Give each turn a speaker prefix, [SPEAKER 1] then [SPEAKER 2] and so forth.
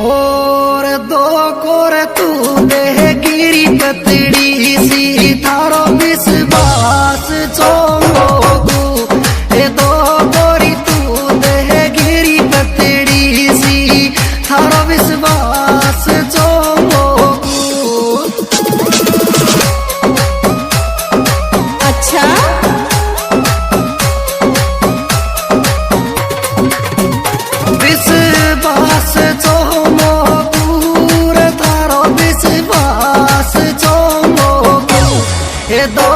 [SPEAKER 1] और दो कोर तू दे गिरी पतड़ी सी थारो विश्वास चोंगो तू ए दो कोरी तू दे गिरी पतड़ी सी थारो विश्वास चोंगो तू।
[SPEAKER 2] अच्छा
[SPEAKER 1] विश्वास चोंगो तू रे थारो विश्वास चोंगो तू ए दो